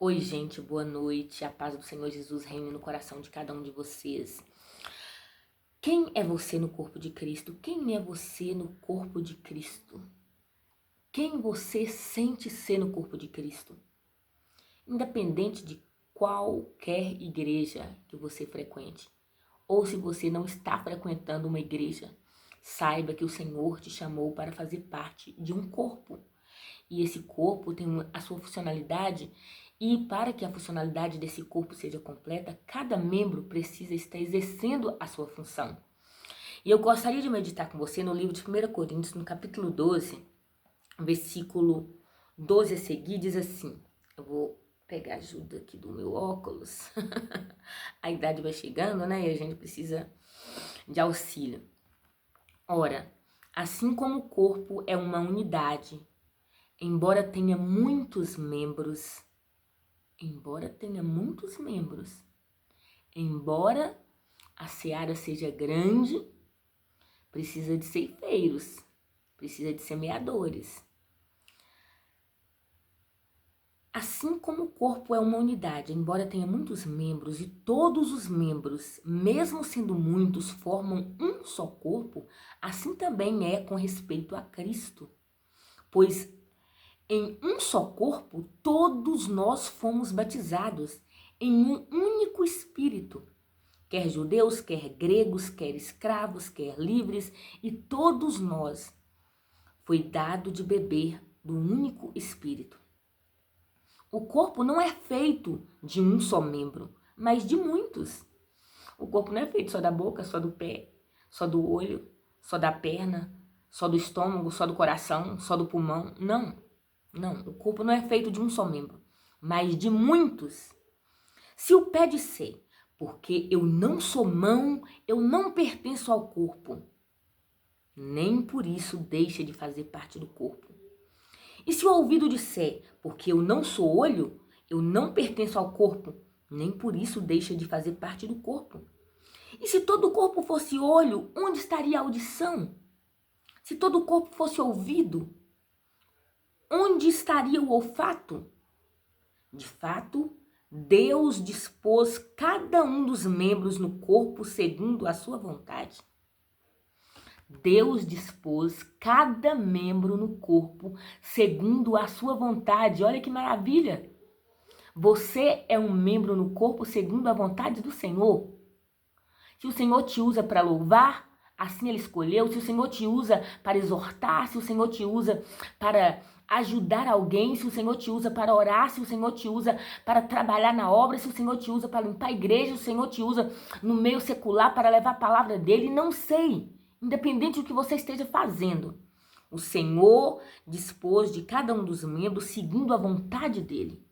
Oi, gente, boa noite. A paz do Senhor Jesus reine no coração de cada um de vocês. Quem é você no corpo de Cristo? Quem é você no corpo de Cristo? Quem você sente ser no corpo de Cristo? Independente de qualquer igreja que você frequente, ou se você não está frequentando uma igreja, saiba que o Senhor te chamou para fazer parte de um corpo. E esse corpo tem a sua funcionalidade, e para que a funcionalidade desse corpo seja completa, cada membro precisa estar exercendo a sua função. E eu gostaria de meditar com você no livro de 1 Coríntios, no capítulo 12, versículo 12 a seguir, diz assim, eu vou pegar ajuda aqui do meu óculos, a idade vai chegando, né, e a gente precisa de auxílio. Ora, assim como o corpo é uma unidade, embora tenha muitos membros, embora a seara seja grande, precisa de ceifeiros, precisa de semeadores. Assim como o corpo é uma unidade, embora tenha muitos membros, e todos os membros, mesmo sendo muitos, formam um só corpo, assim também é com respeito a Cristo. Pois em um só corpo, todos nós fomos batizados em um único Espírito, quer judeus, quer gregos, quer escravos, quer livres, e todos nós foi dado de beber do único Espírito. O corpo não é feito de um só membro, mas de muitos. O corpo não é feito só da boca, só do pé, só do olho, só da perna, só do estômago, só do coração, só do pulmão. Não, o corpo não é feito de um só membro, mas de muitos. Se o pé disser, porque eu não sou mão, eu não pertenço ao corpo, nem por isso deixa de fazer parte do corpo. E se o ouvido disser, porque eu não sou olho, eu não pertenço ao corpo, nem por isso deixa de fazer parte do corpo. E se todo o corpo fosse olho, onde estaria a audição? Se todo o corpo fosse ouvido, onde estaria o olfato? De fato, Deus dispôs cada um dos membros no corpo segundo a sua vontade. Deus dispôs cada membro no corpo segundo a sua vontade. Olha que maravilha! Você é um membro no corpo segundo a vontade do Senhor. Se o Senhor te usa para louvar, assim Ele escolheu. Se o Senhor te usa para exortar, se o Senhor te usa para ajudar alguém, se o Senhor te usa para orar, se o Senhor te usa para trabalhar na obra, se o Senhor te usa para limpar a igreja, se o Senhor te usa no meio secular para levar a palavra dele, não sei. Independente do que você esteja fazendo, o Senhor dispôs de cada um dos membros segundo a vontade dele.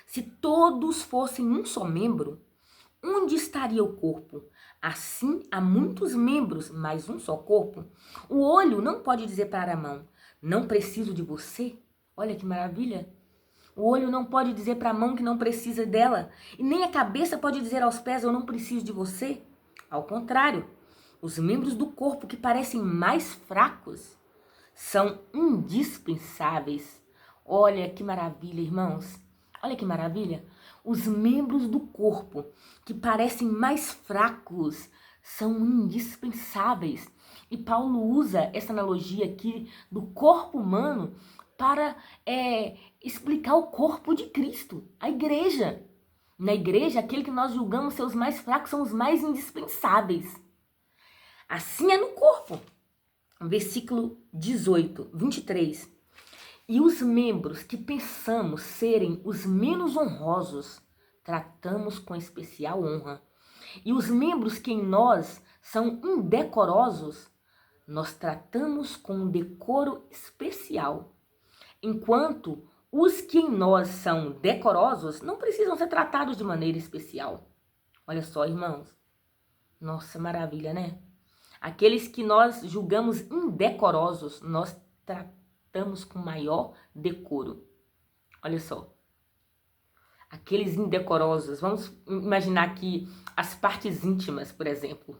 Se todos fossem um só membro, onde estaria o corpo? Assim, há muitos membros, mas um só corpo. O olho não pode dizer para a mão, não preciso de você. Olha que maravilha. O olho não pode dizer para a mão que não precisa dela. E nem a cabeça pode dizer aos pés, eu não preciso de você. Ao contrário, os membros do corpo que parecem mais fracos são indispensáveis. Olha que maravilha, irmãos. Olha que maravilha. Os membros do corpo que parecem mais fracos são indispensáveis. E Paulo usa essa analogia aqui do corpo humano para explicar o corpo de Cristo, a igreja. Na igreja, aquele que nós julgamos ser os mais fracos são os mais indispensáveis. Assim é no corpo. Versículo 23. E os membros que pensamos serem os menos honrosos, tratamos com especial honra. E os membros que em nós são indecorosos, nós tratamos com um decoro especial. Enquanto os que em nós são decorosos não precisam ser tratados de maneira especial. Olha só, irmãos. Nossa, maravilha, né? Aqueles que nós julgamos indecorosos, nós tratamos com maior decoro. Olha só. Aqueles indecorosos, vamos imaginar aqui as partes íntimas, por exemplo.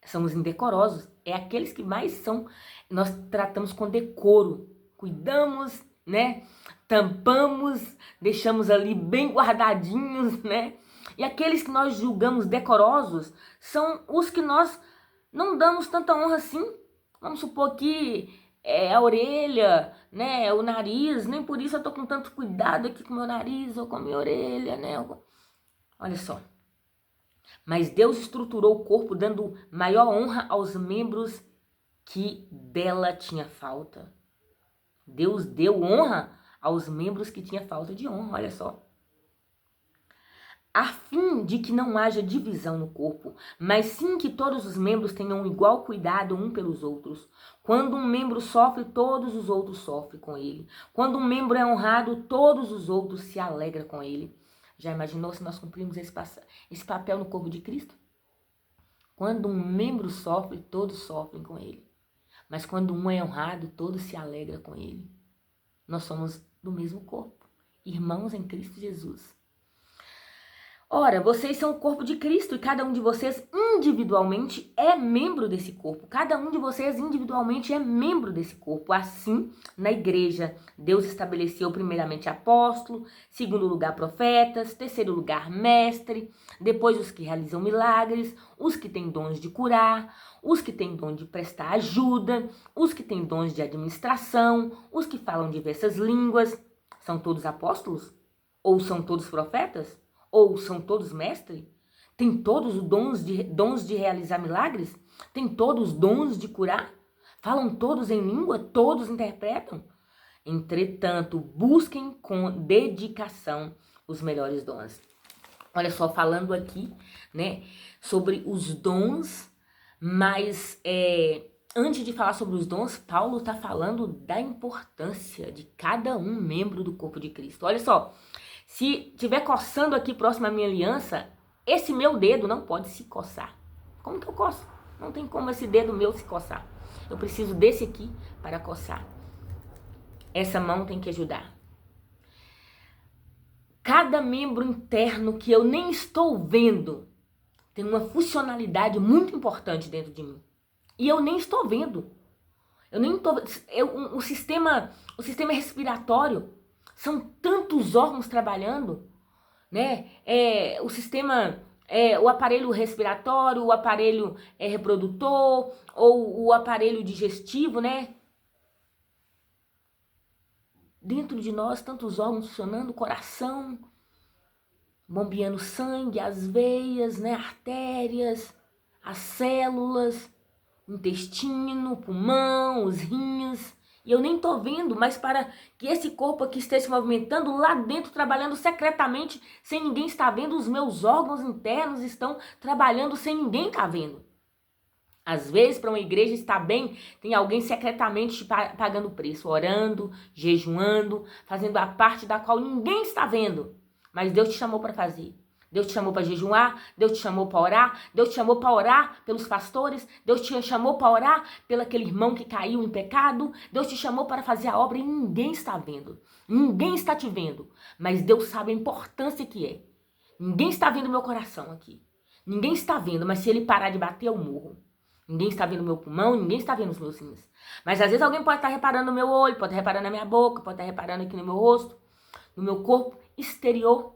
São os indecorosos. É aqueles que mais são, nós tratamos com decoro. Cuidamos né? Tampamos, deixamos ali bem guardadinhos, né? E aqueles que nós julgamos decorosos são os que nós não damos tanta honra assim. Vamos supor que é a orelha, né? O nariz, nem por isso eu tô com tanto cuidado aqui com o meu nariz ou com a minha orelha, né? Olha só. Mas Deus estruturou o corpo dando maior honra aos membros que dela tinha falta. Deus deu honra aos membros que tinha falta de honra, olha só. A fim de que não haja divisão no corpo, mas sim que todos os membros tenham igual cuidado um pelos outros. Quando um membro sofre, todos os outros sofrem com ele. Quando um membro é honrado, todos os outros se alegram com ele. Já imaginou se nós cumprimos esse papel no corpo de Cristo? Quando um membro sofre, todos sofrem com ele. Mas quando um é honrado, todos se alegram com ele. Nós somos do mesmo corpo, irmãos em Cristo Jesus. Ora, vocês são o corpo de Cristo e cada um de vocês individualmente é membro desse corpo. Cada um de vocês individualmente é membro desse corpo. Assim, na igreja, Deus estabeleceu primeiramente apóstolo, segundo lugar profetas, terceiro lugar mestre, depois os que realizam milagres, os que têm dons de curar, os que têm dom de prestar ajuda, os que têm dons de administração, os que falam diversas línguas. São todos apóstolos? Ou são todos profetas? Ou são todos mestres? Tem todos os dons de realizar milagres? Tem todos os dons de curar? Falam todos em língua? Todos interpretam? Entretanto, busquem com dedicação os melhores dons. Olha só, falando aqui, né, sobre os dons, mas antes de falar sobre os dons, Paulo está falando da importância de cada um membro do corpo de Cristo. Olha só, se estiver coçando aqui próximo à minha aliança, esse meu dedo não pode se coçar. Como que eu coço? Não tem como esse dedo meu se coçar. Eu preciso desse aqui para coçar. Essa mão tem que ajudar. Cada membro interno que eu nem estou vendo tem uma funcionalidade muito importante dentro de mim. E eu nem estou vendo. O sistema respiratório, são tantos órgãos trabalhando, né? O aparelho respiratório, o aparelho reprodutor, ou o aparelho digestivo, né? Dentro de nós, tantos órgãos funcionando, o coração, bombeando sangue, as veias, né? Artérias, as células, o intestino, o pulmão, os rins. E eu nem tô vendo, mas para que esse corpo aqui esteja se movimentando lá dentro, trabalhando secretamente, sem ninguém estar vendo, os meus órgãos internos estão trabalhando sem ninguém estar vendo. Às vezes, para uma igreja estar bem, tem alguém secretamente pagando preço, orando, jejuando, fazendo a parte da qual ninguém está vendo. Mas Deus te chamou para fazer. Deus te chamou para jejuar, Deus te chamou para orar, Deus te chamou para orar pelos pastores, Deus te chamou para orar pelo aquele irmão que caiu em pecado, Deus te chamou para fazer a obra e ninguém está vendo, ninguém está te vendo, mas Deus sabe a importância que é. Ninguém está vendo meu coração aqui, ninguém está vendo, mas se ele parar de bater eu morro. Ninguém está vendo meu pulmão, ninguém está vendo os meus rins. Mas às vezes alguém pode estar reparando no meu olho, pode estar reparando na minha boca, pode estar reparando aqui no meu rosto, no meu corpo exterior.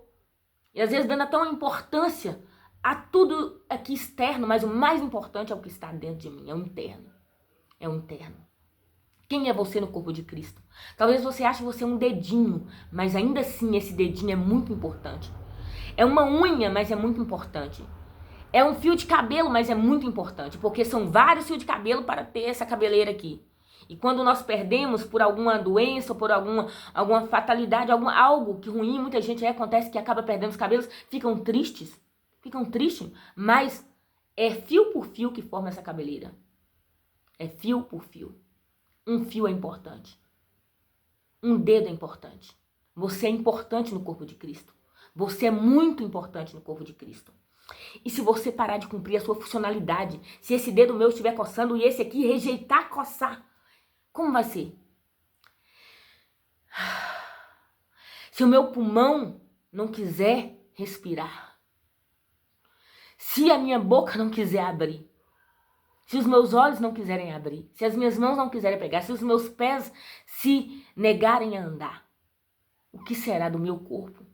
E às vezes dando tão importância a tudo aqui externo, mas o mais importante é o que está dentro de mim, é o interno. É o interno. Quem é você no corpo de Cristo? Talvez você ache você um dedinho, mas ainda assim esse dedinho é muito importante. É uma unha, mas é muito importante. É um fio de cabelo, mas é muito importante, porque são vários fios de cabelo para ter essa cabeleira aqui. E quando nós perdemos por alguma doença, ou por alguma fatalidade, algo que ruim, muita gente acontece que acaba perdendo os cabelos, ficam tristes, mas é fio por fio que forma essa cabeleira. É fio por fio. Um fio é importante. Um dedo é importante. Você é importante no corpo de Cristo. Você é muito importante no corpo de Cristo. E se você parar de cumprir a sua funcionalidade, se esse dedo meu estiver coçando e esse aqui rejeitar coçar, como vai ser? Se o meu pulmão não quiser respirar, se a minha boca não quiser abrir, Se os meus olhos não quiserem abrir, se as minhas mãos não quiserem pegar, se os meus pés se negarem a andar, o que será do meu corpo?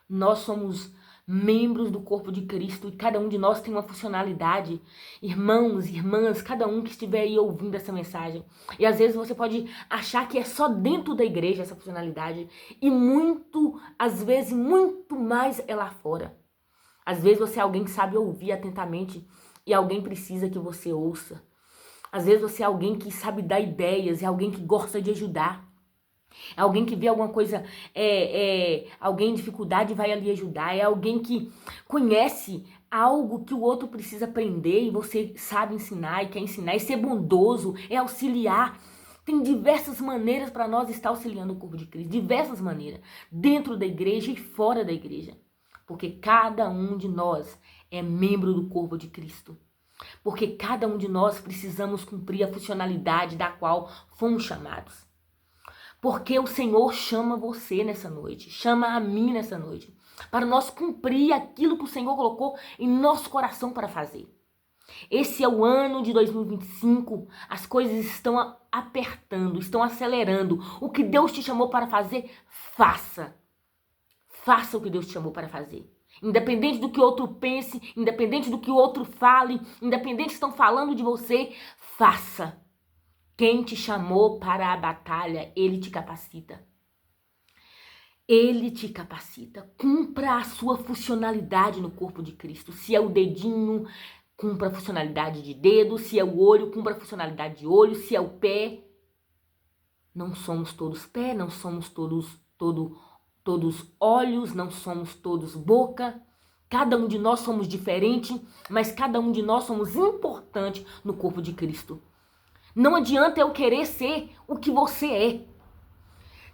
Nós somos membros do corpo de Cristo e cada um de nós tem uma funcionalidade. Irmãos, irmãs, cada um que estiver aí ouvindo essa mensagem. E às vezes você pode achar que é só dentro da igreja essa funcionalidade e às vezes, muito mais é lá fora. Às vezes você é alguém que sabe ouvir atentamente e alguém precisa que você ouça. Às vezes você é alguém que sabe dar ideias, é alguém que gosta de ajudar. É alguém que vê alguma coisa, alguém em dificuldade e vai ali ajudar. É alguém que conhece algo que o outro precisa aprender e você sabe ensinar e quer ensinar. E ser bondoso, é auxiliar. Tem diversas maneiras para nós estar auxiliando o corpo de Cristo. Diversas maneiras. Dentro da igreja e fora da igreja. Porque cada um de nós é membro do corpo de Cristo. Porque cada um de nós precisamos cumprir a funcionalidade da qual fomos chamados. Porque o Senhor chama você nessa noite, chama a mim nessa noite, para nós cumprir aquilo que o Senhor colocou em nosso coração para fazer. Esse é o ano de 2025, as coisas estão apertando, estão acelerando. O que Deus te chamou para fazer, faça. Faça o que Deus te chamou para fazer. Independente do que o outro pense, independente do que o outro fale, independente se estão falando de você, faça. Quem te chamou para a batalha, ele te capacita. Ele te capacita. Cumpra a sua funcionalidade no corpo de Cristo. Se é o dedinho, cumpra a funcionalidade de dedo. Se é o olho, cumpra a funcionalidade de olho. Se é o pé, não somos todos pé, não somos todos olhos, não somos todos boca. Cada um de nós somos diferente, mas cada um de nós somos importante no corpo de Cristo. Não adianta eu querer ser o que você é.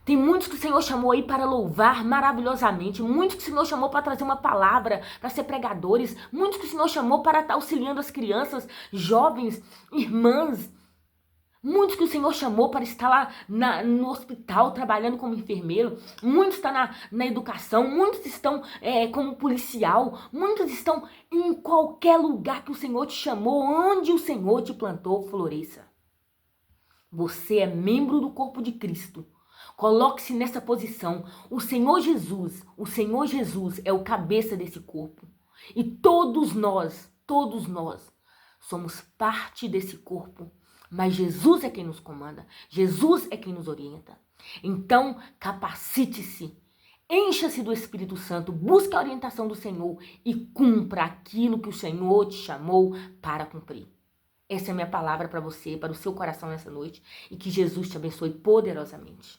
Tem muitos que o Senhor chamou aí para louvar maravilhosamente. Muitos que o Senhor chamou para trazer uma palavra, para ser pregadores. Muitos que o Senhor chamou para estar auxiliando as crianças, jovens, irmãs. Muitos que o Senhor chamou para estar lá no hospital trabalhando como enfermeiro. Muitos estão na educação. Muitos estão como policial. Muitos estão em qualquer lugar que o Senhor te chamou. Onde o Senhor te plantou, floresça. Você é membro do corpo de Cristo. Coloque-se nessa posição. O Senhor Jesus é o cabeça desse corpo. E todos nós somos parte desse corpo. Mas Jesus é quem nos comanda. Jesus é quem nos orienta. Então, capacite-se. Encha-se do Espírito Santo. Busque a orientação do Senhor e cumpra aquilo que o Senhor te chamou para cumprir. Essa é a minha palavra para você, para o seu coração nessa noite. E que Jesus te abençoe poderosamente.